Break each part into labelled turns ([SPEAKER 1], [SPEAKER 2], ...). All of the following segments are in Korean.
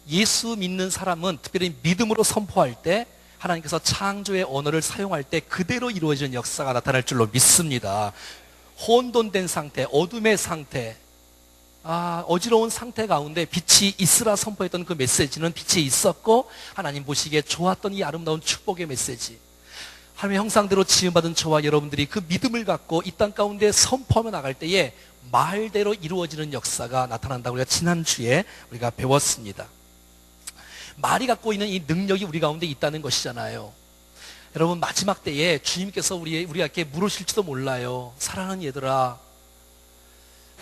[SPEAKER 1] 예수 믿는 사람은 특별히 믿음으로 선포할 때 하나님께서 창조의 언어를 사용할 때 그대로 이루어지는 역사가 나타날 줄로 믿습니다. 혼돈된 상태, 어둠의 상태, 어지러운 상태 가운데 빛이 있으라 선포했던 그 메시지는 빛이 있었고 하나님 보시기에 좋았던 이 아름다운 축복의 메시지, 하나님의 형상대로 지음받은 저와 여러분들이 그 믿음을 갖고 이 땅 가운데 선포하며 나갈 때에 말대로 이루어지는 역사가 나타난다고 우리가 지난주에 우리가 배웠습니다. 말이 갖고 있는 이 능력이 우리 가운데 있다는 것이잖아요. 여러분, 마지막 때에 주님께서 우리에게 물으실지도 몰라요. 사랑하는 얘들아,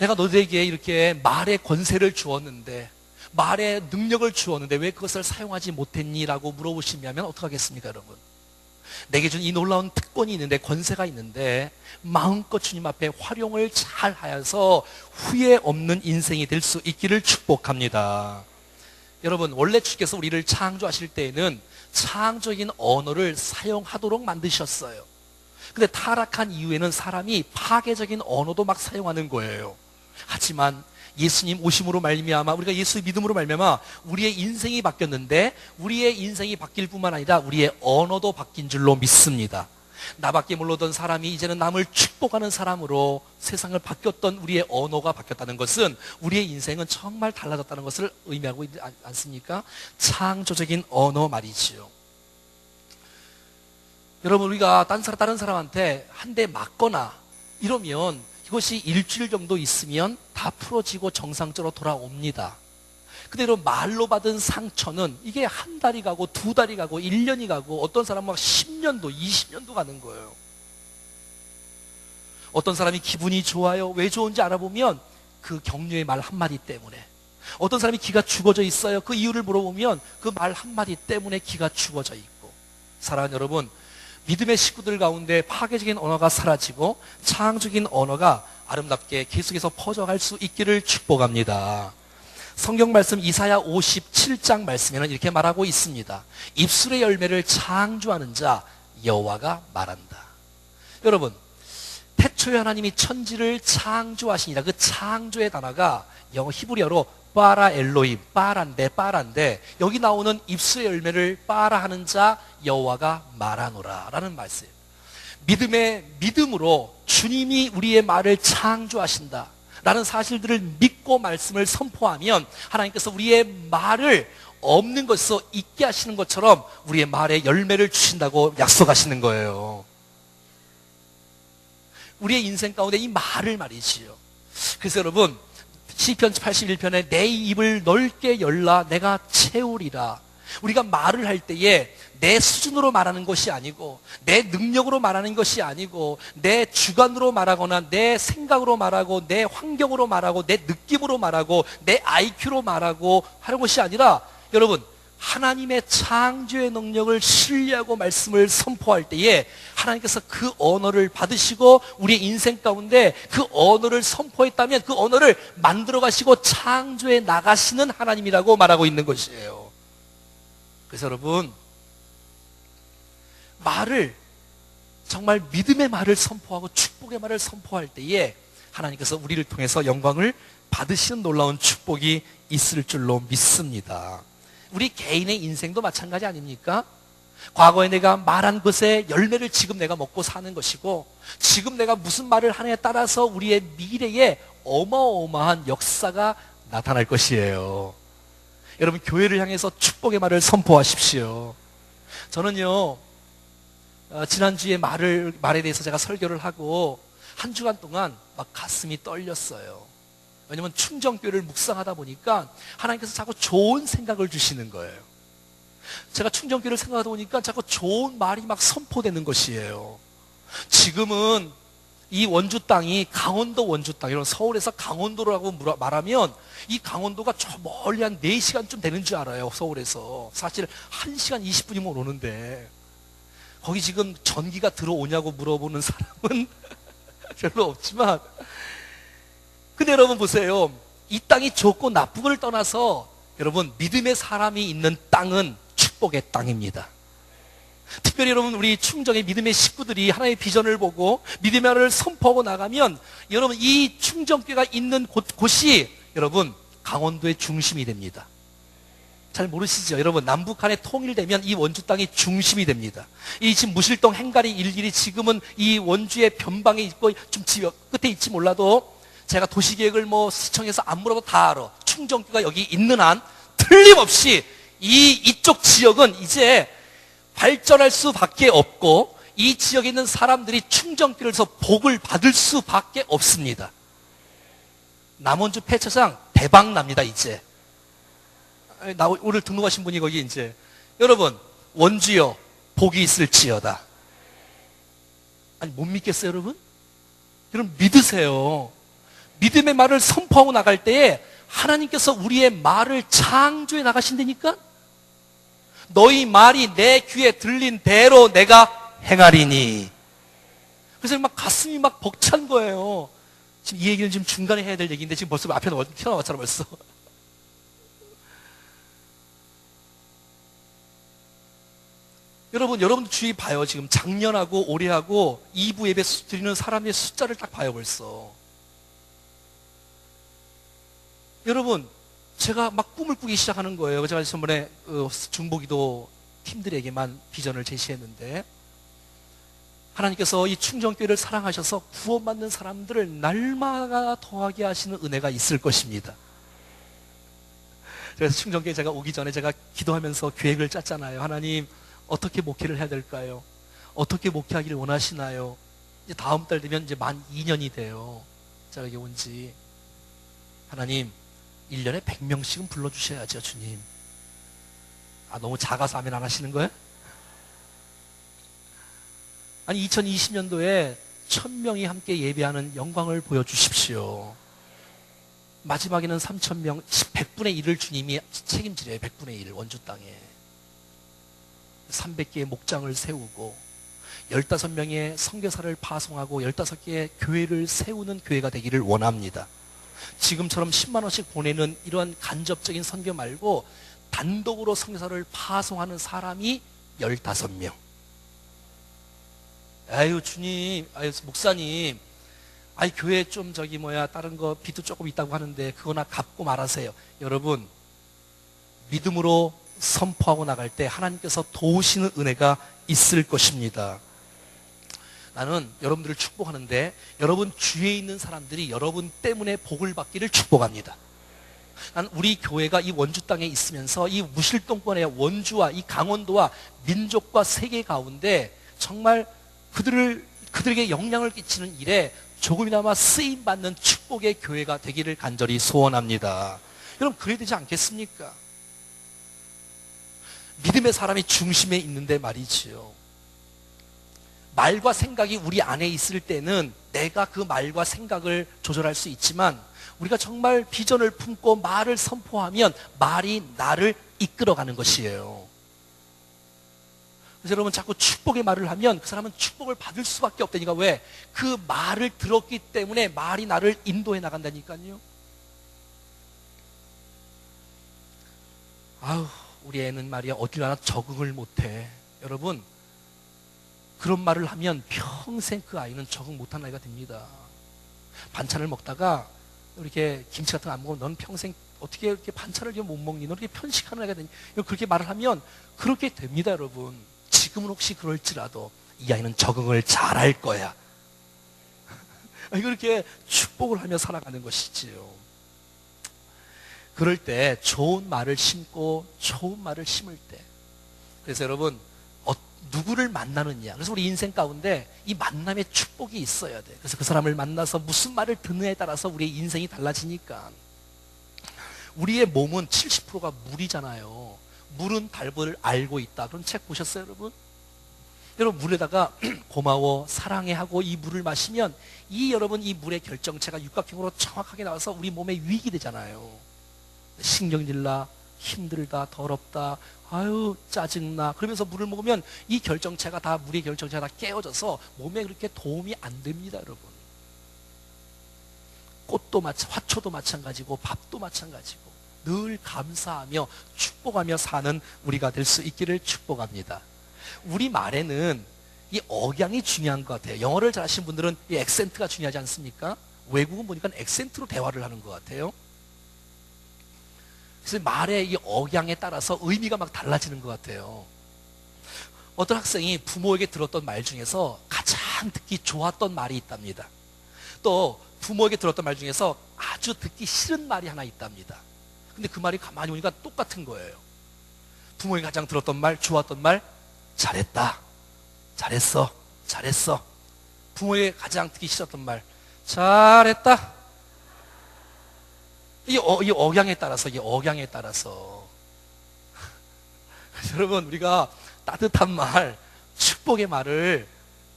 [SPEAKER 1] 내가 너희에게 이렇게 말의 권세를 주었는데, 말의 능력을 주었는데 왜 그것을 사용하지 못했니? 라고 물어보시면 어떻게 하겠습니까, 여러분? 내게 준 이 놀라운 특권이 있는데, 권세가 있는데 마음껏 주님 앞에 활용을 잘 하여서 후회 없는 인생이 될 수 있기를 축복합니다. 여러분, 원래 주께서 우리를 창조하실 때에는 창조적인 언어를 사용하도록 만드셨어요. 근데 타락한 이후에는 사람이 파괴적인 언어도 막 사용하는 거예요. 하지만 예수님 오심으로 말미암아, 우리가 예수의 믿음으로 말미암아 우리의 인생이 바뀌었는데, 우리의 인생이 바뀔 뿐만 아니라 우리의 언어도 바뀐 줄로 믿습니다. 나밖에 몰랐던 사람이 이제는 남을 축복하는 사람으로 세상을 바뀌었던 우리의 언어가 바뀌었다는 것은 우리의 인생은 정말 달라졌다는 것을 의미하고 있지 않습니까? 창조적인 언어 말이지요. 여러분, 우리가 다른 사람한테 한 대 맞거나 이러면 이것이 일주일 정도 있으면 다 풀어지고 정상적으로 돌아옵니다. 그대로 말로 받은 상처는 이게 한 달이 가고 두 달이 가고 1년이 가고 어떤 사람은 막 10년도 20년도 가는 거예요. 어떤 사람이 기분이 좋아요. 왜 좋은지 알아보면 그 격려의 말 한마디 때문에. 어떤 사람이 기가 죽어져 있어요. 그 이유를 물어보면 그 말 한마디 때문에 기가 죽어져 있고. 사랑하는 여러분, 믿음의 식구들 가운데 파괴적인 언어가 사라지고 창조적인 언어가 아름답게 계속해서 퍼져갈 수 있기를 축복합니다. 성경 말씀 이사야 57장 말씀에는 이렇게 말하고 있습니다. 입술의 열매를 창조하는 자 여호와가 말한다. 여러분, 태초에 하나님이 천지를 창조하시니라. 그 창조의 단어가 영어 히브리어로 빠라 엘로임, 빠란데 여기 나오는 입술의 열매를 빠라 하는 자 여호와가 말하노라 라는 말씀. 믿음으로 주님이 우리의 말을 창조하신다 라는 사실들을 믿고 말씀을 선포하면 하나님께서 우리의 말을 없는 것에서 있게 하시는 것처럼 우리의 말에 열매를 주신다고 약속하시는 거예요. 우리의 인생 가운데 이 말을 말이지요. 그래서 여러분, 시편 81편에 내 입을 넓게 열라 내가 채우리라. 우리가 말을 할 때에 내 수준으로 말하는 것이 아니고, 내 능력으로 말하는 것이 아니고, 내 주관으로 말하거나 내 생각으로 말하고, 내 환경으로 말하고, 내 느낌으로 말하고, 내 IQ로 말하고 하는 것이 아니라, 여러분, 하나님의 창조의 능력을 신뢰하고 말씀을 선포할 때에 하나님께서 그 언어를 받으시고 우리의 인생 가운데 그 언어를 선포했다면 그 언어를 만들어 가시고 창조해 나가시는 하나님이라고 말하고 있는 것이에요. 그래서 여러분, 말을 정말 믿음의 말을 선포하고 축복의 말을 선포할 때에 하나님께서 우리를 통해서 영광을 받으시는 놀라운 축복이 있을 줄로 믿습니다. 우리 개인의 인생도 마찬가지 아닙니까? 과거에 내가 말한 것의 열매를 지금 내가 먹고 사는 것이고, 지금 내가 무슨 말을 하느냐에 따라서 우리의 미래에 어마어마한 역사가 나타날 것이에요. 여러분, 교회를 향해서 축복의 말을 선포하십시오. 저는요, 지난주에 말에 대해서 제가 설교를 하고 한 주간 동안 막 가슴이 떨렸어요. 왜냐하면 충정교회를 묵상하다 보니까 하나님께서 자꾸 좋은 생각을 주시는 거예요. 제가 충정교회를 생각하다 보니까 자꾸 좋은 말이 막 선포되는 것이에요. 지금은 이 원주 땅이 강원도 원주 땅, 이런 서울에서 강원도라고 말하면 이 강원도가 저 멀리 한 4시간쯤 되는 줄 알아요. 서울에서 사실 1시간 20분이면 오는데, 거기 지금 전기가 들어오냐고 물어보는 사람은 별로 없지만, 근데 여러분 보세요. 이 땅이 좋고 나쁘고를 떠나서 여러분, 믿음의 사람이 있는 땅은 축복의 땅입니다. 특별히 여러분, 우리 충정의 믿음의 식구들이 하나님의 비전을 보고 믿음의 말을 선포하고 나가면 여러분, 이 충정교회가 있는 곳이 여러분 강원도의 중심이 됩니다. 잘 모르시죠? 여러분, 남북한이 통일되면 이 원주 땅이 중심이 됩니다. 이 지금 무실동 행가리 일길이 지금은 이 원주의 변방에 있고 좀 끝에 있지 몰라도 제가 도시계획을 뭐 시청에서 안 물어도 다 알아. 충정교가 여기 있는 한 틀림없이 이쪽 지역은 이제 발전할 수밖에 없고 이 지역에 있는 사람들이 충정교에서 복을 받을 수밖에 없습니다. 남원주 폐차장 대박 납니다, 이제. 오늘 등록하신 분이 거기 이제. 여러분, 원주여, 복이 있을지어다. 아니, 못 믿겠어요, 여러분? 여러분, 믿으세요. 믿음의 말을 선포하고 나갈 때에 하나님께서 우리의 말을 창조해 나가신다니까? 너희 말이 내 귀에 들린 대로 내가 행하리니. 그래서 막 가슴이 막 벅찬 거예요. 지금 이 얘기는 지금 중간에 해야 될 얘기인데 지금 벌써 앞에 튀어나왔잖아, 벌써. 여러분도 주위 봐요. 지금 작년하고 올해하고 2부 예배 드리는 사람의 숫자를 딱 봐요, 벌써. 여러분, 제가 막 꿈을 꾸기 시작하는 거예요. 제가 저번에 중보기도 팀들에게만 비전을 제시했는데, 하나님께서 이 충정교회를 사랑하셔서 구원받는 사람들을 날마다 더하게 하시는 은혜가 있을 것입니다. 그래서 충정교회 제가 오기 전에 제가 기도하면서 계획을 짰잖아요. 하나님, 어떻게 목회를 해야 될까요? 어떻게 목회하기를 원하시나요? 이제 다음 달 되면 이제 만 2년이 돼요. 제가 여기 온 지. 하나님, 1년에 100명씩은 불러주셔야죠, 주님. 너무 작아서 아멘 안 하시는 거예요? 아니, 2020년도에 1000명이 함께 예배하는 영광을 보여주십시오. 마지막에는 3000명, 100분의 1을 주님이 책임지래요. 100분의 1, 원주 땅에. 300개의 목장을 세우고 15명의 선교사를 파송하고 15개의 교회를 세우는 교회가 되기를 원합니다. 지금처럼 10만 원씩 보내는 이러한 간접적인 선교 말고 단독으로 선교사를 파송하는 사람이 15명. 아유 주님, 아유 목사님, 아이 교회 좀 다른 거 빚도 조금 있다고 하는데 그거나 갚고 말하세요. 여러분, 믿음으로 선포하고 나갈 때 하나님께서 도우시는 은혜가 있을 것입니다. 나는 여러분들을 축복하는데 여러분 주위에 있는 사람들이 여러분 때문에 복을 받기를 축복합니다. 나는 우리 교회가 이 원주 땅에 있으면서 이 무실동권의 원주와 이 강원도와 민족과 세계 가운데 정말 그들에게 영향을 끼치는 일에 조금이나마 쓰임받는 축복의 교회가 되기를 간절히 소원합니다. 여러분, 그래야 되지 않겠습니까? 믿음의 사람이 중심에 있는데 말이지요. 말과 생각이 우리 안에 있을 때는 내가 그 말과 생각을 조절할 수 있지만 우리가 정말 비전을 품고 말을 선포하면 말이 나를 이끌어가는 것이에요. 그래서 여러분 자꾸 축복의 말을 하면 그 사람은 축복을 받을 수밖에 없다니까. 왜? 그 말을 들었기 때문에 말이 나를 인도해 나간다니까요. 아우, 우리 애는 말이야 어딜 가나 적응을 못해. 여러분, 그런 말을 하면 평생 그 아이는 적응 못한 아이가 됩니다. 반찬을 먹다가 이렇게 김치 같은 거 안 먹으면 넌 평생 어떻게 이렇게 반찬을 못 먹니? 너 이렇게 편식하는 애가 되니? 그렇게 말을 하면 그렇게 됩니다, 여러분. 지금은 혹시 그럴지라도 이 아이는 적응을 잘할 거야. 이렇게 축복을 하며 살아가는 것이지요. 그럴 때 좋은 말을 심고 좋은 말을 심을 때, 그래서 여러분 누구를 만나느냐, 그래서 우리 인생 가운데 이 만남의 축복이 있어야 돼. 그래서 그 사람을 만나서 무슨 말을 듣느냐에 따라서 우리의 인생이 달라지니까. 우리의 몸은 70%가 물이잖아요. 물은 답을 알고 있다. 그런 책 보셨어요, 여러분? 여러분, 물에다가 고마워, 사랑해 하고 이 물을 마시면 여러분 이 물의 결정체가 육각형으로 정확하게 나와서 우리 몸에 유익이 되잖아요. 신경질나, 힘들다, 더럽다, 아유 짜증나, 그러면서 물을 먹으면 이 결정체가 다, 물의 결정체가 다 깨어져서 몸에 그렇게 도움이 안 됩니다, 여러분. 꽃도 화초도 마찬가지고 밥도 마찬가지고 늘 감사하며 축복하며 사는 우리가 될 수 있기를 축복합니다. 우리 말에는 이 억양이 중요한 것 같아요. 영어를 잘하시는 분들은 이 액센트가 중요하지 않습니까? 외국은 보니까 액센트로 대화를 하는 것 같아요. 그래서 말의 이 억양에 따라서 의미가 막 달라지는 것 같아요. 어떤 학생이 부모에게 들었던 말 중에서 가장 듣기 좋았던 말이 있답니다. 또 부모에게 들었던 말 중에서 아주 듣기 싫은 말이 하나 있답니다. 근데 그 말이 가만히 보니까 똑같은 거예요. 부모에게 가장 들었던 말, 좋았던 말, 잘했다, 잘했어, 잘했어. 부모에게 가장 듣기 싫었던 말, 잘했다. 이 억양에 따라서 여러분, 우리가 따뜻한 말, 축복의 말을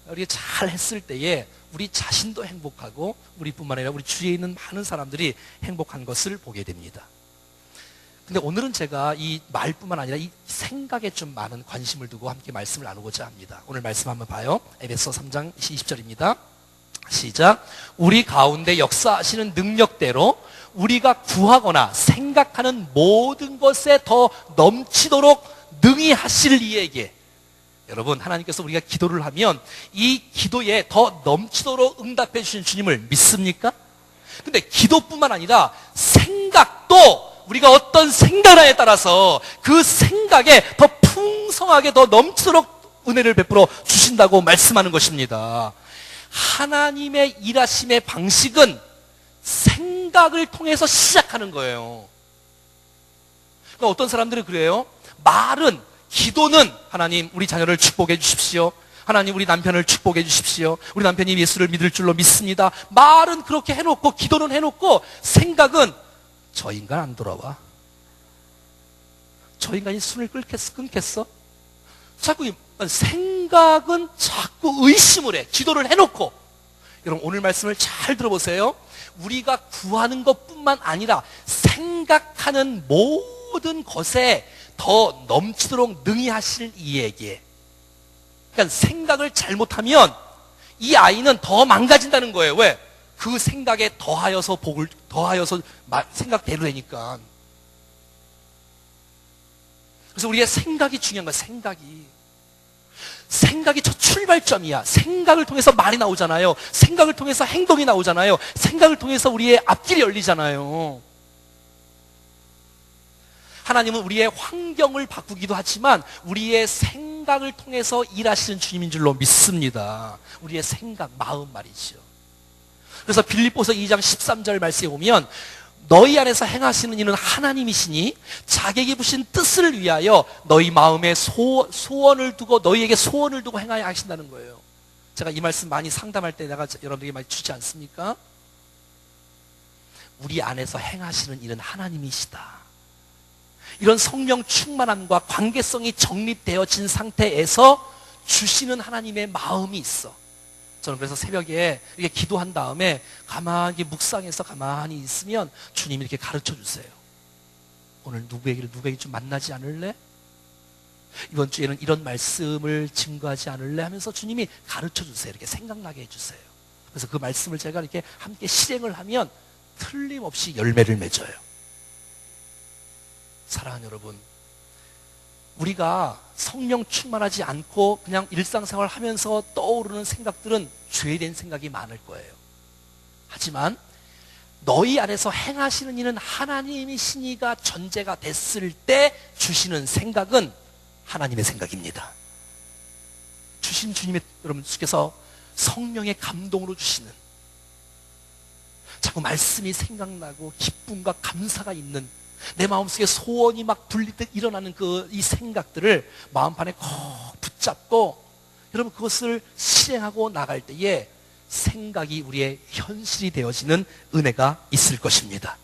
[SPEAKER 1] 우리가 잘 했을 때에 우리 자신도 행복하고 우리뿐만 아니라 우리 주위에 있는 많은 사람들이 행복한 것을 보게 됩니다. 근데 오늘은 제가 이 말뿐만 아니라 이 생각에 좀 많은 관심을 두고 함께 말씀을 나누고자 합니다. 오늘 말씀 한번 봐요. 에베소 3장 20절입니다. 시작. 우리 가운데 역사하시는 능력대로 우리가 구하거나 생각하는 모든 것에 더 넘치도록 능히 하실 이에게. 여러분, 하나님께서 우리가 기도를 하면 이 기도에 더 넘치도록 응답해 주신 주님을 믿습니까? 근데 기도뿐만 아니라 생각도 우리가 어떤 생각에 따라서 그 생각에 더 풍성하게 더 넘치도록 은혜를 베풀어 주신다고 말씀하는 것입니다. 하나님의 일하심의 방식은 생각을 통해서 시작하는 거예요. 그러니까 어떤 사람들은 그래요. 말은, 기도는 하나님 우리 자녀를 축복해 주십시오. 하나님 우리 남편을 축복해 주십시오. 우리 남편이 예수를 믿을 줄로 믿습니다. 말은 그렇게 해놓고 기도는 해놓고 생각은 저 인간 안 돌아와. 저 인간이 숨을 끊겠어? 자꾸 생각은 자꾸 의심을 해. 기도를 해놓고. 여러분, 오늘 말씀을 잘 들어보세요. 우리가 구하는 것뿐만 아니라 생각하는 모든 것에 더 넘치도록 능히 하실 이에게. 그러니까 생각을 잘못하면 이 아이는 더 망가진다는 거예요. 왜? 그 생각에 더하여서 생각대로 되니까. 그래서 우리의 생각이 중요한 거야. 생각이 첫 출발점이야. 생각을 통해서 말이 나오잖아요. 생각을 통해서 행동이 나오잖아요. 생각을 통해서 우리의 앞길이 열리잖아요. 하나님은 우리의 환경을 바꾸기도 하지만 우리의 생각을 통해서 일하시는 주님인 줄로 믿습니다. 우리의 생각, 마음 말이죠. 그래서 빌립보서 2장 13절 말씀에 보면 너희 안에서 행하시는 이는 하나님이시니 자기에게 부신 뜻을 위하여 너희 마음에 소원을 두고 너희에게 소원을 두고 행하여 하신다는 거예요. 제가 이 말씀 많이 상담할 때 내가 여러분에게 많이 주지 않습니까? 우리 안에서 행하시는 일은 하나님이시다. 이런 성령 충만함과 관계성이 정립되어진 상태에서 주시는 하나님의 마음이 있어. 저는 그래서 새벽에 이렇게 기도한 다음에 가만히 묵상해서 가만히 있으면 주님이 이렇게 가르쳐 주세요. 오늘 누구에게 좀 만나지 않을래? 이번 주에는 이런 말씀을 증거하지 않을래? 하면서 주님이 가르쳐 주세요. 이렇게 생각나게 해주세요. 그래서 그 말씀을 제가 이렇게 함께 실행을 하면 틀림없이 열매를 맺어요. 사랑하는 여러분, 우리가 성령 충만하지 않고 그냥 일상생활 하면서 떠오르는 생각들은 죄된 생각이 많을 거예요. 하지만 너희 안에서 행하시는 이는 하나님이시니가 전제가 됐을 때 주시는 생각은 하나님의 생각입니다. 주신 주님의 여러분께서 성령의 감동으로 주시는, 자꾸 말씀이 생각나고 기쁨과 감사가 있는, 내 마음속에 소원이 막 불리듯 일어나는 이 생각들을 마음판에 꼭 붙잡고 여러분 그것을 실행하고 나갈 때에 생각이 우리의 현실이 되어지는 은혜가 있을 것입니다.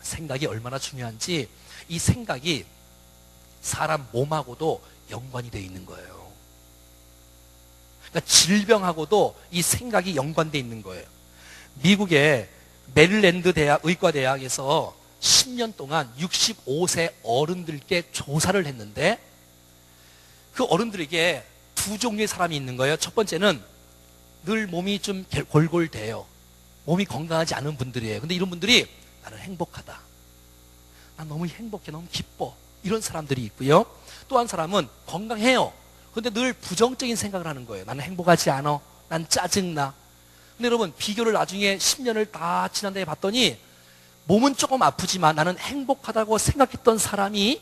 [SPEAKER 1] 생각이 얼마나 중요한지, 이 생각이 사람 몸하고도 연관이 되어 있는 거예요. 그러니까 질병하고도 이 생각이 연관되어 있는 거예요. 미국의 메릴랜드 의과대학에서 10년 동안 65세 어른들께 조사를 했는데 그 어른들에게 두 종류의 사람이 있는 거예요. 첫 번째는 늘 몸이 좀 골골대요. 몸이 건강하지 않은 분들이에요. 근데 이런 분들이 나는 행복하다, 난 너무 행복해, 너무 기뻐, 이런 사람들이 있고요. 또 한 사람은 건강해요. 근데 늘 부정적인 생각을 하는 거예요. 나는 행복하지 않아, 난 짜증나. 근데 여러분 비교를 나중에 10년을 다 지난 다음에 봤더니 몸은 조금 아프지만 나는 행복하다고 생각했던 사람이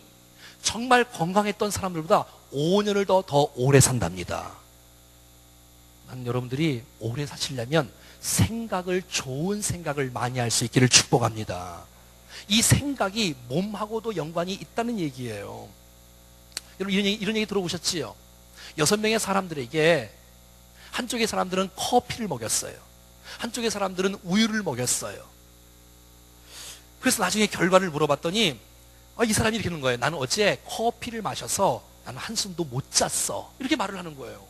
[SPEAKER 1] 정말 건강했던 사람들보다 5년을 더 오래 산답니다. 나는 여러분들이 오래 사시려면 좋은 생각을 많이 할 수 있기를 축복합니다. 이 생각이 몸하고도 연관이 있다는 얘기예요. 여러분 이런 얘기 들어보셨지요? 6명의 사람들에게 한쪽의 사람들은 커피를 먹였어요. 한쪽의 사람들은 우유를 먹였어요. 그래서 나중에 결과를 물어봤더니 이 사람이 이렇게 하는 거예요. 나는 어제 커피를 마셔서 나는 한숨도 못 잤어. 이렇게 말을 하는 거예요.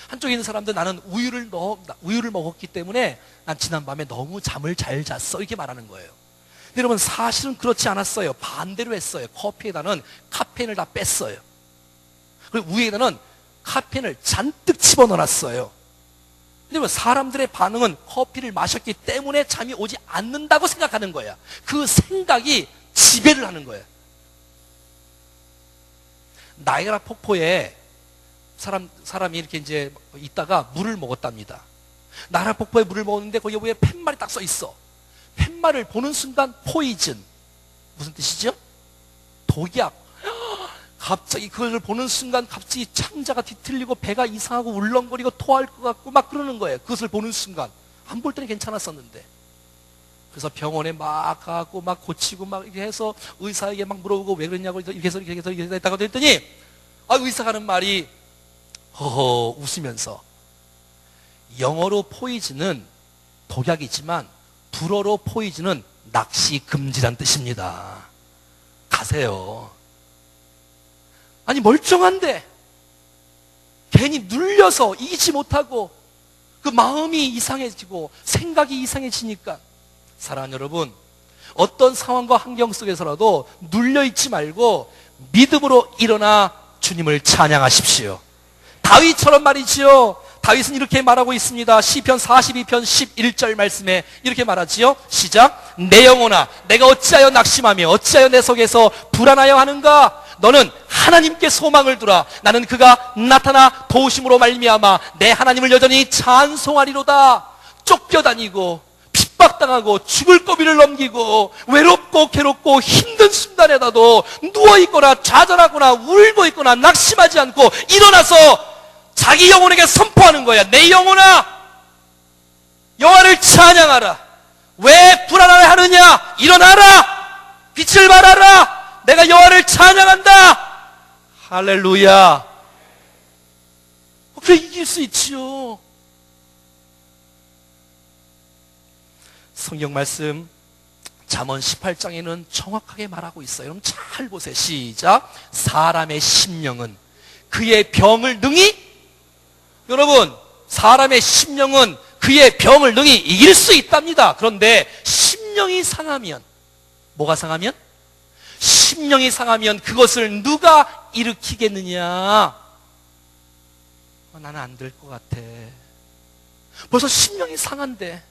[SPEAKER 1] 한쪽에 있는 사람들은 나는 우유를 먹었기 때문에 난 지난밤에 너무 잠을 잘 잤어. 이렇게 말하는 거예요. 근데 여러분 사실은 그렇지 않았어요. 반대로 했어요. 커피에다는 카페인을 다 뺐어요. 그리고 우유에다는 카페인을 잔뜩 집어넣어놨어요. 근데 여러분 사람들의 반응은 커피를 마셨기 때문에 잠이 오지 않는다고 생각하는 거야. 그 생각이 지배를 하는 거예요. 나이아가라 폭포에 사람이 이렇게 이제 있다가 물을 먹었답니다. 나이아가라 폭포에 물을 먹었는데 거기 위에 팻말이 딱 써 있어. 팻말을 보는 순간 포이즌. 무슨 뜻이죠? 독약. 갑자기 그걸 보는 순간 갑자기 창자가 뒤틀리고 배가 이상하고 울렁거리고 토할 것 같고 막 그러는 거예요. 그것을 보는 순간. 안 볼 때는 괜찮았었는데. 그래서 병원에 막 가고 막 고치고 막 이렇게 해서 의사에게 막 물어보고 왜 그랬냐고 이렇게 해서 했다가 했더니 의사가 하는 말이 허허 웃으면서 영어로 포이즌은 독약이지만 불어로 포이즌은 낚시 금지란 뜻입니다. 가세요. 아니 멀쩡한데 괜히 눌려서 이기지 못하고 그 마음이 이상해지고 생각이 이상해지니까 사랑하는 여러분, 어떤 상황과 환경 속에서라도 눌려있지 말고 믿음으로 일어나 주님을 찬양하십시오. 다윗처럼 말이지요. 다윗은 이렇게 말하고 있습니다. 시편 42편 11절 말씀에 이렇게 말하지요. 시작. 내 영혼아 내가 어찌하여 낙심하며 어찌하여 내 속에서 불안하여 하는가. 너는 하나님께 소망을 두라. 나는 그가 나타나 도우심으로 말미암아 내 하나님을 여전히 찬송하리로다. 쫓겨다니고 핍박당하고 죽을 고비를 넘기고 외롭고 괴롭고 힘든 순간에다도 누워있거나 좌절하거나 울고 있거나 낙심하지 않고 일어나서 자기 영혼에게 선포하는 거야. 내 영혼아 여호와를 찬양하라. 왜 불안해하느냐. 일어나라. 빛을 발하라. 내가 여호와를 찬양한다. 할렐루야. 그래 이길 수 있지요. 성경 말씀 잠언 18장에는 정확하게 말하고 있어요. 여러분 잘 보세요. 시작. 사람의 심령은 그의 병을 능히, 여러분 사람의 심령은 그의 병을 능히 이길 수 있답니다. 그런데 심령이 상하면, 뭐가 상하면? 심령이 상하면 그것을 누가 일으키겠느냐. 나는 안 될 것 같아. 벌써 심령이 상한데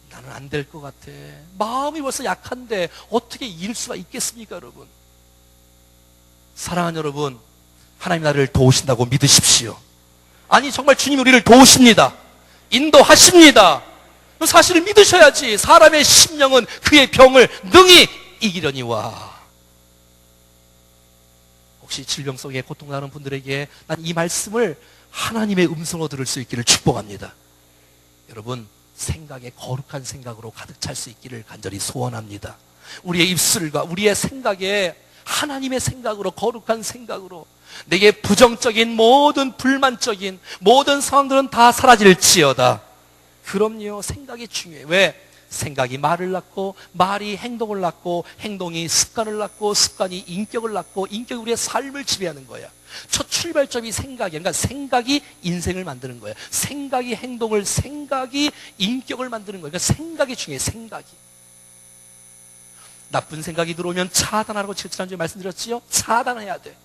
[SPEAKER 1] 나는 안 될 것 같아. 마음이 벌써 약한데 어떻게 이길 수가 있겠습니까, 여러분? 사랑하는 여러분, 하나님 나를 도우신다고 믿으십시오. 아니 정말 주님이 우리를 도우십니다. 인도하십니다. 사실을 믿으셔야지. 사람의 심령은 그의 병을 능히 이기려니와. 혹시 질병 속에 고통나는 분들에게 난 이 말씀을 하나님의 음성으로 들을 수 있기를 축복합니다. 여러분 생각에 거룩한 생각으로 가득 찰 수 있기를 간절히 소원합니다. 우리의 입술과 우리의 생각에 하나님의 생각으로, 거룩한 생각으로 내게 부정적인 모든 불만적인 모든 상황들은 다 사라질지어다. 그럼요, 생각이 중요해요. 왜? 생각이 말을 낳고 말이 행동을 낳고 행동이 습관을 낳고 습관이 인격을 낳고 인격이 우리의 삶을 지배하는 거야. 첫 출발점이 생각이야. 그러니까 생각이 인생을 만드는 거야. 생각이 행동을, 생각이 인격을 만드는 거야. 그러니까 생각이 중요해. 생각이. 나쁜 생각이 들어오면 차단하라고 지난주에 말씀드렸지요. 차단해야 돼.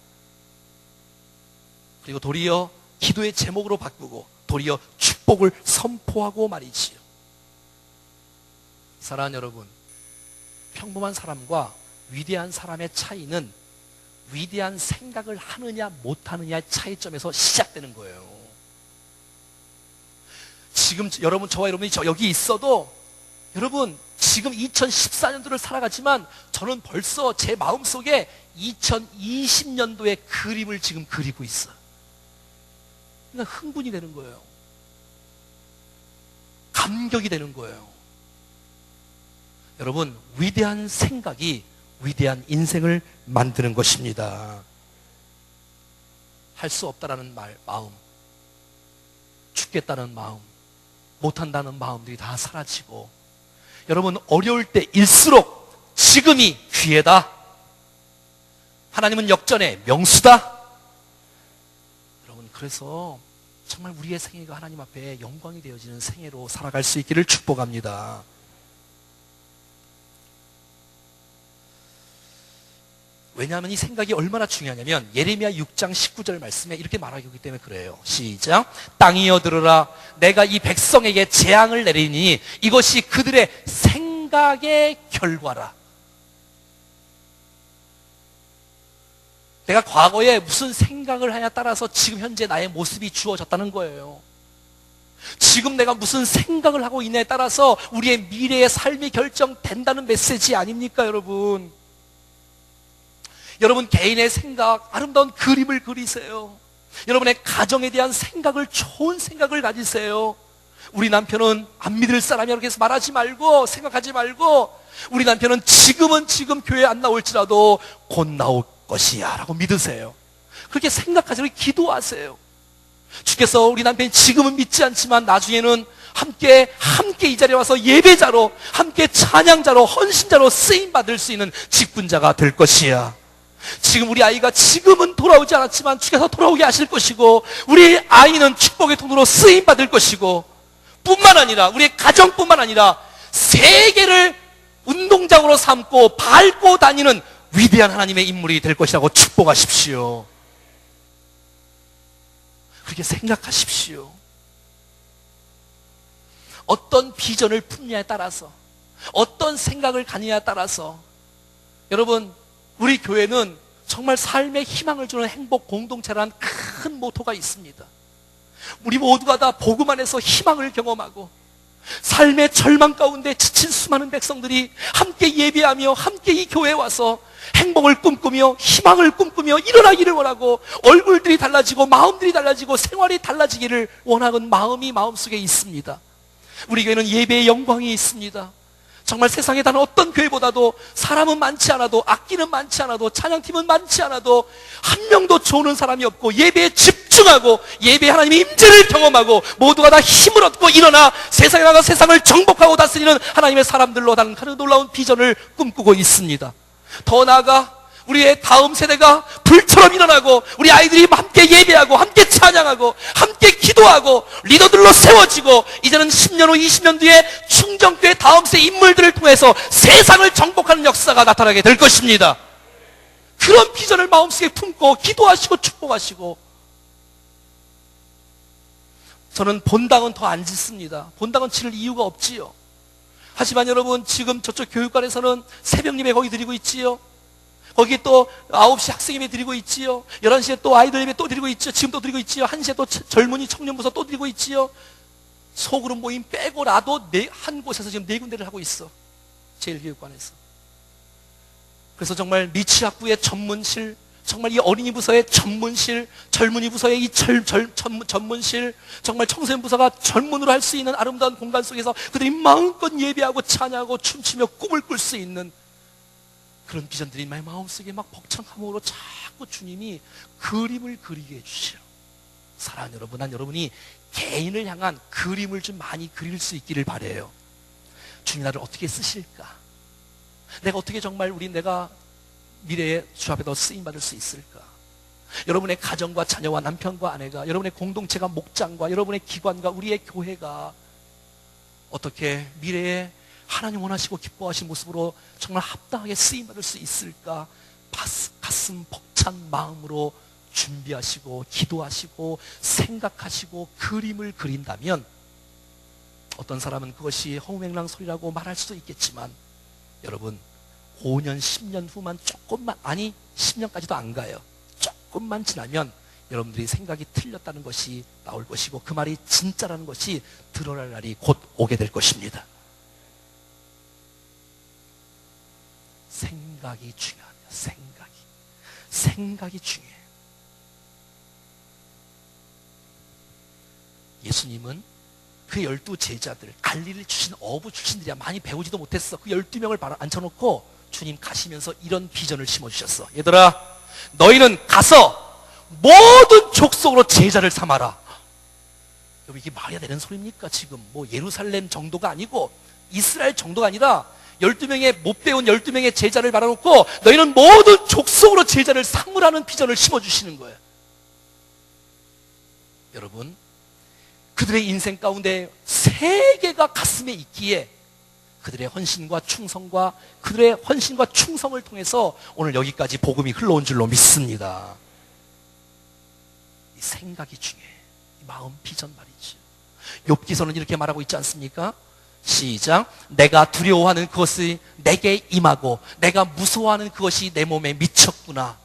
[SPEAKER 1] 그리고 도리어 기도의 제목으로 바꾸고 도리어 축복을 선포하고 말이지요. 사랑하는 여러분, 평범한 사람과 위대한 사람의 차이는 위대한 생각을 하느냐 못하느냐의 차이점에서 시작되는 거예요. 지금 여러분, 저와 여러분이 여기 있어도 여러분, 지금 2014년도를 살아가지만 저는 벌써 제 마음속에 2020년도의 그림을 지금 그리고 있어요. 그러니까 흥분이 되는 거예요. 감격이 되는 거예요. 여러분, 위대한 생각이 위대한 인생을 만드는 것입니다. 할 수 없다라는 마음, 죽겠다는 마음, 못한다는 마음들이 다 사라지고, 여러분, 어려울 때일수록 지금이 기회다. 하나님은 역전의 명수다. 여러분, 그래서 정말 우리의 생애가 하나님 앞에 영광이 되어지는 생애로 살아갈 수 있기를 축복합니다. 왜냐하면 이 생각이 얼마나 중요하냐면 예레미야 6장 19절 말씀에 이렇게 말하기 때문에 그래요. 시작. 땅이여 들으라. 내가 이 백성에게 재앙을 내리니 이것이 그들의 생각의 결과라. 내가 과거에 무슨 생각을 하냐에 따라서 지금 현재 나의 모습이 주어졌다는 거예요. 지금 내가 무슨 생각을 하고 있냐에 따라서 우리의 미래의 삶이 결정된다는 메시지 아닙니까, 여러분? 여러분, 개인의 생각, 아름다운 그림을 그리세요. 여러분의 가정에 대한 생각을, 좋은 생각을 가지세요. 우리 남편은 안 믿을 사람이야 이렇게 해서 말하지 말고, 생각하지 말고, 우리 남편은 지금은 지금 교회 안 나올지라도 곧 나올 것이야 라고 믿으세요. 그렇게 생각하시고 기도하세요. 주께서 우리 남편이 지금은 믿지 않지만 나중에는 함께 이 자리에 와서 예배자로, 함께 찬양자로, 헌신자로 쓰임받을 수 있는 직분자가 될 것이야. 지금 우리 아이가 지금은 돌아오지 않았지만 주께서 돌아오게 하실 것이고, 우리 아이는 축복의 통로로 쓰임받을 것이고, 뿐만 아니라 우리 가정뿐만 아니라 세계를 운동장으로 삼고 밟고 다니는 위대한 하나님의 인물이 될 것이라고 축복하십시오. 그렇게 생각하십시오. 어떤 비전을 품냐에 따라서, 어떤 생각을 가느냐에 따라서, 여러분, 우리 교회는 정말 삶의 희망을 주는 행복 공동체라는 큰 모토가 있습니다. 우리 모두가 다 복음 안에서 희망을 경험하고 삶의 절망 가운데 지친 수많은 백성들이 함께 예배하며 함께 이 교회에 와서 행복을 꿈꾸며 희망을 꿈꾸며 일어나기를 원하고, 얼굴들이 달라지고 마음들이 달라지고 생활이 달라지기를 원하는 마음이 마음속에 있습니다. 우리 교회는 예배의 영광이 있습니다. 정말 세상에 다른 어떤 교회보다도 사람은 많지 않아도, 악기는 많지 않아도, 찬양팀은 많지 않아도 한 명도 좋은 사람이 없고 예배에 집중하고 예배에 하나님의 임재를 경험하고 모두가 다 힘을 얻고 일어나 세상에 나가 세상을 정복하고 다스리는 하나님의 사람들로 다른 놀라운 비전을 꿈꾸고 있습니다. 더 나아가 우리의 다음 세대가 불처럼 일어나고 우리 아이들이 함께 예배하고 함께 찬양하고 함께 기도하고 리더들로 세워지고, 이제는 10년 후 20년 뒤에 충정교회 다음 세대 인물들을 통해서 세상을 정복하는 역사가 나타나게 될 것입니다. 그런 비전을 마음속에 품고 기도하시고 축복하시고, 저는 본당은 더 안 짓습니다. 본당은 지을 이유가 없지요. 하지만 여러분, 지금 저쪽 교육관에서는 새벽 예배 거기 드리고 있지요. 거기 또 9시 학생 예배 드리고 있지요. 11시에 또 아이들 예배 또 드리고 있지요. 지금 또 드리고 있지요. 1시에 또 젊은이 청년부서 또 드리고 있지요. 소그룹 모임 빼고라도 한 곳에서 지금 4군데를 하고 있어. 제1교육관에서. 그래서 정말 미취학부의 전문실, 정말 이 어린이 부서의 전문실, 젊은이 부서의 이 전문실, 정말 청소년 부서가 전문으로 할 수 있는 아름다운 공간 속에서 그들이 마음껏 예배하고 찬양하고 춤추며 꿈을 꿀 수 있는 그런 비전들이 내 마음속에 막 벅창함으로 자꾸 주님이 그림을 그리게 해주시오. 사랑하는 여러분, 난 여러분이 개인을 향한 그림을 좀 많이 그릴 수 있기를 바라요. 주님 나를 어떻게 쓰실까? 내가 어떻게 정말 내가 미래에 주 앞에 더 쓰임받을 수 있을까? 여러분의 가정과 자녀와 남편과 아내가, 여러분의 공동체가 목장과 여러분의 기관과 우리의 교회가 어떻게 미래에 하나님 원하시고 기뻐하신 모습으로 정말 합당하게 쓰임받을 수 있을까? 가슴 벅찬 마음으로 준비하시고 기도하시고 생각하시고 그림을 그린다면, 어떤 사람은 그것이 허무맹랑 소리라고 말할 수도 있겠지만, 여러분 5년 10년 후만 조금만, 아니 10년까지도 안 가요. 조금만 지나면 여러분들이 생각이 틀렸다는 것이 나올 것이고 그 말이 진짜라는 것이 드러날 날이 곧 오게 될 것입니다. 생각이 중요합니다. 생각이 중요해요. 예수님은 그 12제자들, 갈릴리 출신, 어부 출신들이야 많이 배우지도 못했어. 그 12명을 바로 앉혀놓고 주님 가시면서 이런 비전을 심어주셨어. 얘들아, 너희는 가서 모든 족속으로 제자를 삼아라. 여러분, 이게 말이 되는 소리입니까? 지금 뭐 예루살렘 정도가 아니고 이스라엘 정도가 아니라 12명의 못 배운 12명의 제자를 말아놓고 너희는 모든 족속으로 제자를 삼으라는 비전을 심어주시는 거예요. 여러분, 그들의 인생 가운데 세계가 가슴에 있기에 그들의 헌신과 충성과 그들의 헌신과 충성을 통해서 오늘 여기까지 복음이 흘러온 줄로 믿습니다. 이 생각이 중요해. 이 마음 비전 말이죠. 욥기서는 이렇게 말하고 있지 않습니까? 시작. 내가 두려워하는 그것이 내게 임하고 내가 무서워하는 그것이 내 몸에 미쳤구나.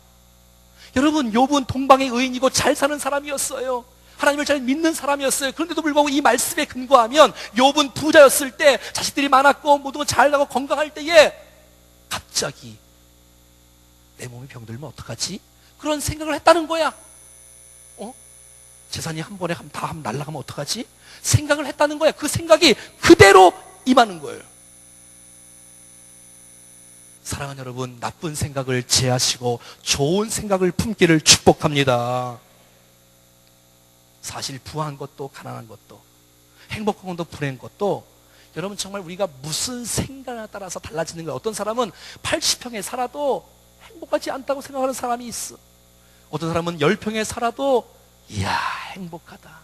[SPEAKER 1] 여러분, 욥은 동방의 의인이고 잘 사는 사람이었어요. 하나님을 잘 믿는 사람이었어요. 그런데도 불구하고 이 말씀에 근거하면 욥은 부자였을 때, 자식들이 많았고 모든 건 잘 나고 건강할 때에 갑자기 내 몸이 병들면 어떡하지? 그런 생각을 했다는 거야. 재산이 한 번에 다 날아가면 어떡하지? 생각을 했다는 거야. 그 생각이 그대로 임하는 거예요. 사랑하는 여러분, 나쁜 생각을 제하시고 좋은 생각을 품기를 축복합니다. 사실 부한 것도 가난한 것도 행복한 것도 불행한 것도 여러분 정말 우리가 무슨 생각에 따라서 달라지는 거예요. 어떤 사람은 80평에 살아도 행복하지 않다고 생각하는 사람이 있어. 어떤 사람은 10평에 살아도 이야 행복하다.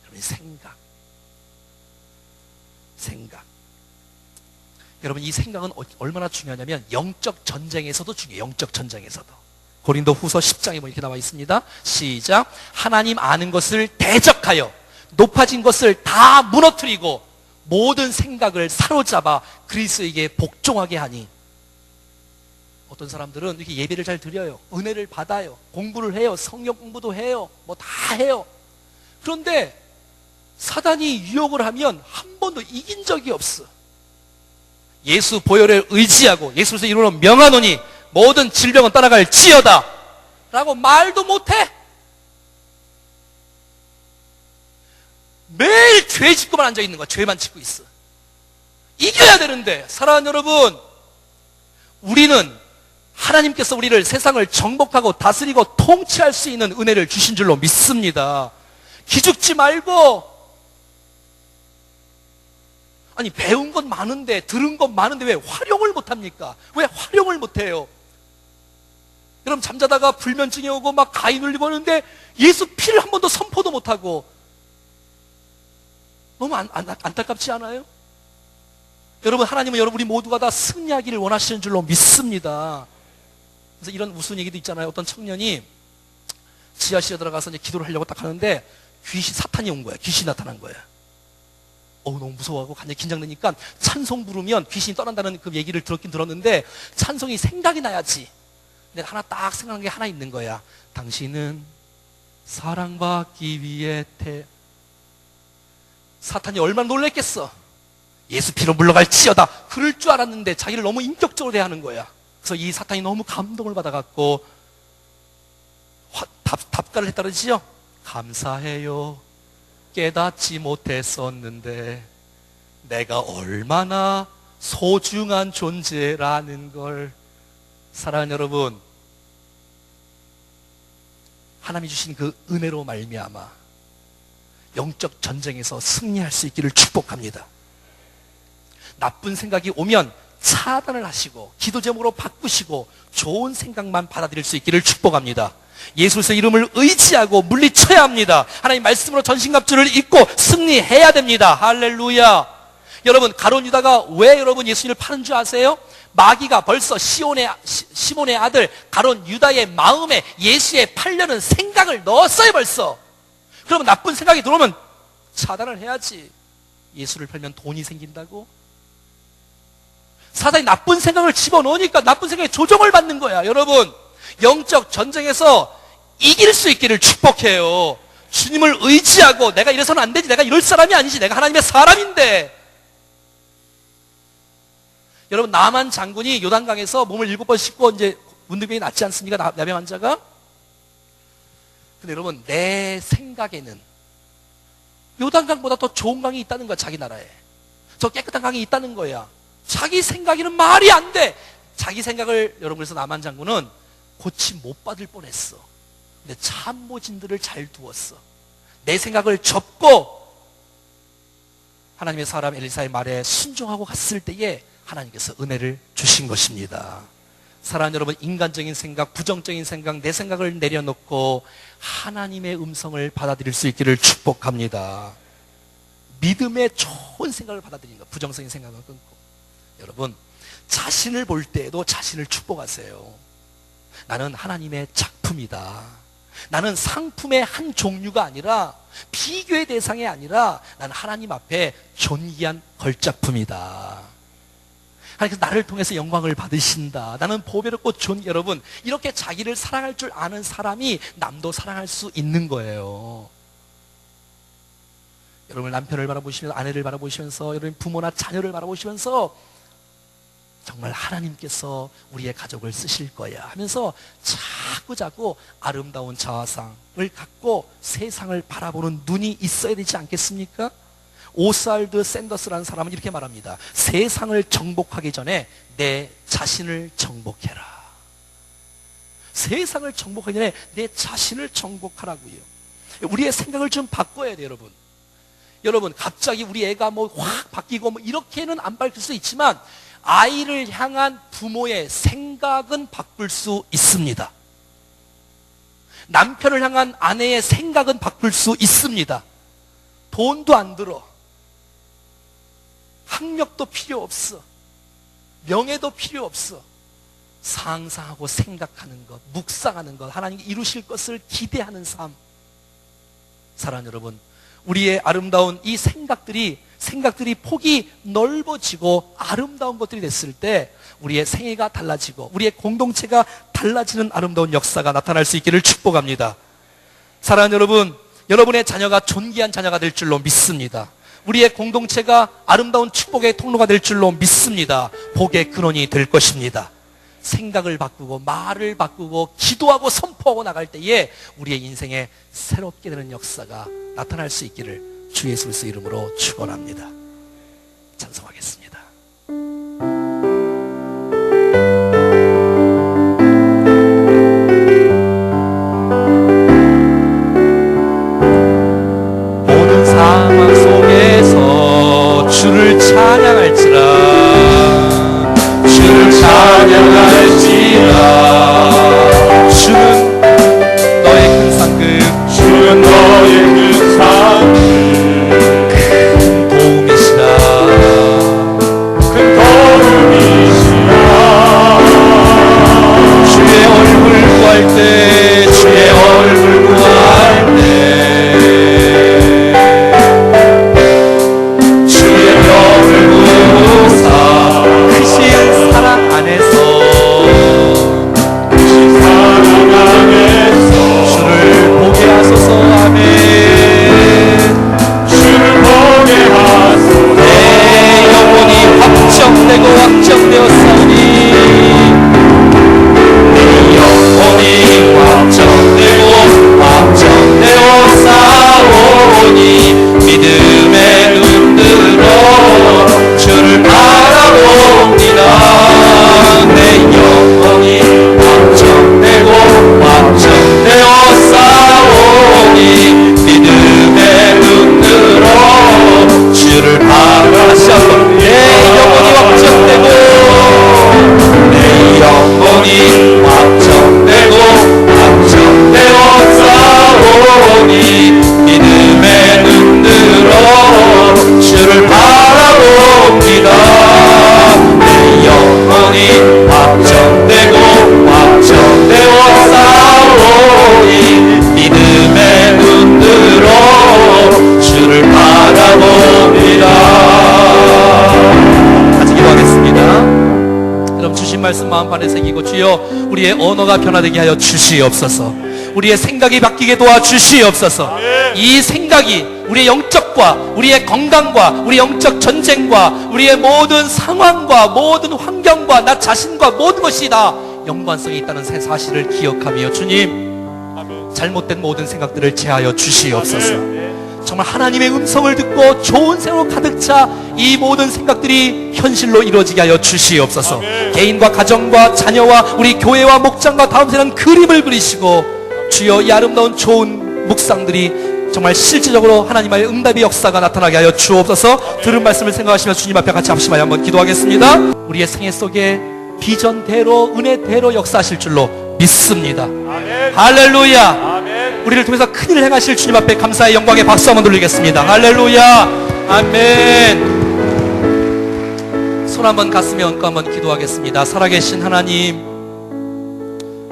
[SPEAKER 1] 여러분, 생각. 여러분, 이 생각은 얼마나 중요하냐면 영적 전쟁에서도 중요해요. 영적 전쟁에서도. 고린도 후서 10장에 보면 이렇게 나와 있습니다. 시작. 하나님 아는 것을 대적하여 높아진 것을 다 무너뜨리고 모든 생각을 사로잡아 그리스도에게 복종하게 하니. 어떤 사람들은 이렇게 예배를 잘 드려요. 은혜를 받아요. 공부를 해요. 성경 공부도 해요. 뭐 다 해요. 그런데 사단이 유혹을 하면 한 번도 이긴 적이 없어. 예수 보혈을 의지하고 예수로서 이루어 명하노니 모든 질병은 떠나갈지어다 라고 말도 못해. 매일 죄 짓고만 앉아있는 거야. 죄만 짓고 있어. 이겨야 되는데, 사랑하는 여러분, 우리는 하나님께서 우리를 세상을 정복하고 다스리고 통치할 수 있는 은혜를 주신 줄로 믿습니다. 기죽지 말고, 아니 배운 건 많은데 들은 건 많은데 왜 활용을 못합니까? 왜 활용을 못해요? 여러분, 잠자다가 불면증이 오고 막 가위 눌리고 하는데 예수 피를 한 번도 선포도 못하고 너무 안타깝지 않아요? 여러분, 하나님은 우리 모두가 다 승리하기를 원하시는 줄로 믿습니다. 그래서 이런 우스운 얘기도 있잖아요. 어떤 청년이 지하실에 들어가서 이제 기도를 하려고 딱 하는데 사탄이 온 거야. 귀신이 나타난 거야. 너무 무서워하고 간절히 긴장되니까 찬송 부르면 귀신이 떠난다는 그 얘기를 들었는데 찬송이 생각이 나야지. 근데 하나 딱 생각난 게 하나 있는 거야. 당신은 사랑받기 위해 사탄이 얼마나 놀랬겠어. 예수 피로 물러갈지어다. 그럴 줄 알았는데 자기를 너무 인격적으로 대하는 거야. 그래서 이 사탄이 너무 감동을 받아갖고 답가를 했다 그러지요. 감사해요. 깨닫지 못했었는데 내가 얼마나 소중한 존재라는 걸. 사랑하는 여러분, 하나님이 주신 그 은혜로 말미암아 영적 전쟁에서 승리할 수 있기를 축복합니다. 나쁜 생각이 오면 차단을 하시고 기도 제목으로 바꾸시고 좋은 생각만 받아들일 수 있기를 축복합니다. 예수의 이름을 의지하고 물리쳐야 합니다. 하나님 말씀으로 전신갑주를 입고 승리해야 됩니다. 할렐루야. 여러분, 가룟 유다가 왜 여러분 예수님을 파는 줄 아세요? 마귀가 벌써 시몬의 아들 가룟 유다의 마음에 예수에 팔려는 생각을 넣었어요. 벌써. 그러면 나쁜 생각이 들어오면 차단을 해야지. 예수를 팔면 돈이 생긴다고? 사단이 나쁜 생각을 집어넣으니까 나쁜 생각에 조정을 받는 거야. 여러분, 영적 전쟁에서 이길 수 있기를 축복해요. 주님을 의지하고 내가 이래서는 안 되지, 내가 이럴 사람이 아니지, 내가 하나님의 사람인데. 여러분, 나만 장군이 요단강에서 몸을 7번 씻고 이제 문둥병이 낫지 않습니까? 나병 환자가. 근데 여러분, 내 생각에는 요단강보다 더 좋은 강이 있다는 거야. 자기 나라에 저 깨끗한 강이 있다는 거야. 자기 생각에는 말이 안 돼. 자기 생각을, 여러분, 그래서 남한 장군은 고침 못 받을 뻔했어. 근데 참모진들을 잘 두었어. 내 생각을 접고 하나님의 사람 엘리사의 말에 순종하고 갔을 때에 하나님께서 은혜를 주신 것입니다. 사랑하는 여러분, 인간적인 생각, 부정적인 생각, 내 생각을 내려놓고 하나님의 음성을 받아들일 수 있기를 축복합니다. 믿음의 좋은 생각을 받아들이는 것, 부정적인 생각은 끊고. 여러분, 자신을 볼 때에도 자신을 축복하세요. 나는 하나님의 작품이다. 나는 상품의 한 종류가 아니라, 비교의 대상이 아니라, 나는 하나님 앞에 존귀한 걸작품이다. 하나님께서 나를 통해서 영광을 받으신다. 나는 보배롭고 여러분, 이렇게 자기를 사랑할 줄 아는 사람이 남도 사랑할 수 있는 거예요. 여러분, 남편을 바라보시면서, 아내를 바라보시면서, 여러분 부모나 자녀를 바라보시면서 정말 하나님께서 우리의 가족을 쓰실 거야 하면서 자꾸자꾸 아름다운 자화상을 갖고 세상을 바라보는 눈이 있어야 되지 않겠습니까? 오스왈드 샌더스라는 사람은 이렇게 말합니다. 세상을 정복하기 전에 내 자신을 정복해라. 세상을 정복하기 전에 내 자신을 정복하라고요. 우리의 생각을 좀 바꿔야 돼요, 여러분. 여러분, 갑자기 우리 애가 뭐 확 바뀌고 뭐 이렇게는 안 바뀔 수 있지만, 아이를 향한 부모의 생각은 바꿀 수 있습니다. 남편을 향한 아내의 생각은 바꿀 수 있습니다. 돈도 안 들어. 학력도 필요 없어. 명예도 필요 없어. 상상하고 생각하는 것, 묵상하는 것, 하나님께 이루실 것을 기대하는 삶. 사랑하는 여러분, 우리의 아름다운 이 생각들이 폭이 넓어지고 아름다운 것들이 됐을 때 우리의 생애가 달라지고 우리의 공동체가 달라지는 아름다운 역사가 나타날 수 있기를 축복합니다. 사랑하는 여러분, 여러분의 자녀가 존귀한 자녀가 될 줄로 믿습니다. 우리의 공동체가 아름다운 축복의 통로가 될 줄로 믿습니다. 복의 근원이 될 것입니다. 생각을 바꾸고 말을 바꾸고 기도하고 선포하고 나갈 때에 우리의 인생에 새롭게 되는 역사가 나타날 수 있기를 주 예수 그리스도 이름으로 축원합니다. 찬송하겠습니다. 모든 상황 속에서 주를 찬양할지라, 주를 찬양할지라. 주는 너의 큰 상급, 주는 너의 큰 상급, 주의 얼굴 구할 때 주의 벽을 부사 크신 사랑 안에서 주를 보게 하소서. 아멘. 주를 보게 하소서. 내 영혼이 확정되고 확정되었사오니, 확정되어 싸우니 믿음의 눈들어 주를 바라봅니다. 내 영혼이 확정되고 확정되어 싸우니 믿음의 눈들어 주를 바라봅니다. 내 영혼이 확정되고 내 영혼이 확정되고 확정되어 싸우니 믿음의 눈들어 주를 바라봅니다. 내 영혼이 확정되고 확정되어 싸우니 믿음의 눈들어 주를 바라봅니다. 같이 기도하겠습니다. 여러분, 주신 말씀 마음판에 새기고, 주여 우리의 언어가 변화되게 하여 주시옵소서. 우리의 생각이 바뀌게 도와주시옵소서. 이 생각이 우리의 영적과 우리의 건강과 우리 영적 전 경쟁과 우리의 모든 상황과 모든 환경과 나 자신과 모든 것이 다 연관성이 있다는 새 사실을 기억하며 주님, 잘못된 모든 생각들을 제하여 주시옵소서. 정말 하나님의 음성을 듣고 좋은 생각으로 가득 차 이 모든 생각들이 현실로 이루어지게 하여 주시옵소서. 개인과 가정과 자녀와 우리 교회와 목장과 다음 세대는 그림을 그리시고 주여 이 아름다운 좋은 묵상들이 정말 실질적으로 하나님의 응답의 역사가 나타나게 하여 주옵소서. 들은 말씀을 생각하시며 주님 앞에 같이 합심하여 한번 기도하겠습니다. 우리의 생애 속에 비전대로 은혜대로 역사하실 줄로 믿습니다. 아멘. 할렐루야. 아멘. 우리를 통해서 큰일을 행하실 주님 앞에 감사의 영광의 박수 한번 돌리겠습니다. 할렐루야. 아멘. 손 한번 가슴에 얹고 한번 기도하겠습니다. 살아계신 하나님,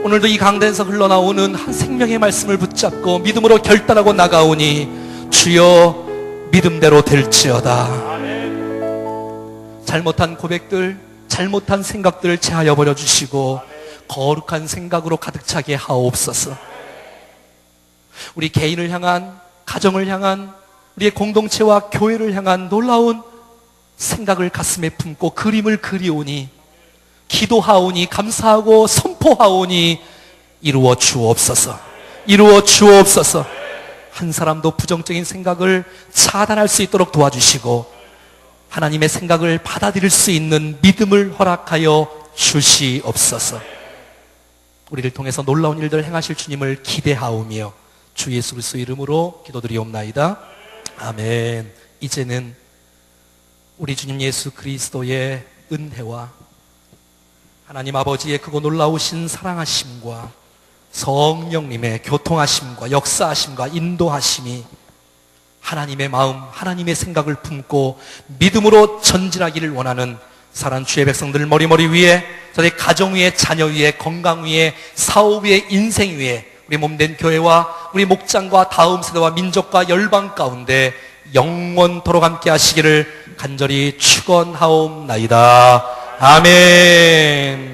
[SPEAKER 1] 오늘도 이 강단에서 흘러나오는 한 생명의 말씀을 붙잡고 믿음으로 결단하고 나가오니 주여 믿음대로 될지어다. 아멘. 잘못한 고백들, 잘못한 생각들을 제하여 버려주시고 거룩한 생각으로 가득 차게 하옵소서. 우리 개인을 향한, 가정을 향한, 우리의 공동체와 교회를 향한 놀라운 생각을 가슴에 품고 그림을 그리오니, 기도하오니, 감사하고 선포하오니 이루어 주옵소서. 이루어 주옵소서. 한 사람도 부정적인 생각을 차단할 수 있도록 도와주시고 하나님의 생각을 받아들일 수 있는 믿음을 허락하여 주시옵소서. 우리를 통해서 놀라운 일들을 행하실 주님을 기대하오며 주 예수 그리스도의 이름으로 기도드리옵나이다. 아멘. 이제는 우리 주님 예수 그리스도의 은혜와 하나님 아버지의 크고 놀라우신 사랑하심과 성령님의 교통하심과 역사하심과 인도하심이 하나님의 마음, 하나님의 생각을 품고 믿음으로 전진하기를 원하는 사랑하는 주의 백성들 머리 위에, 저희 가정 위에, 자녀 위에, 건강 위에, 사업 위에, 인생 위에, 우리 몸된 교회와 우리 목장과 다음 세대와 민족과 열방 가운데 영원토록 함께 하시기를 간절히 축원하옵나이다. 아멘.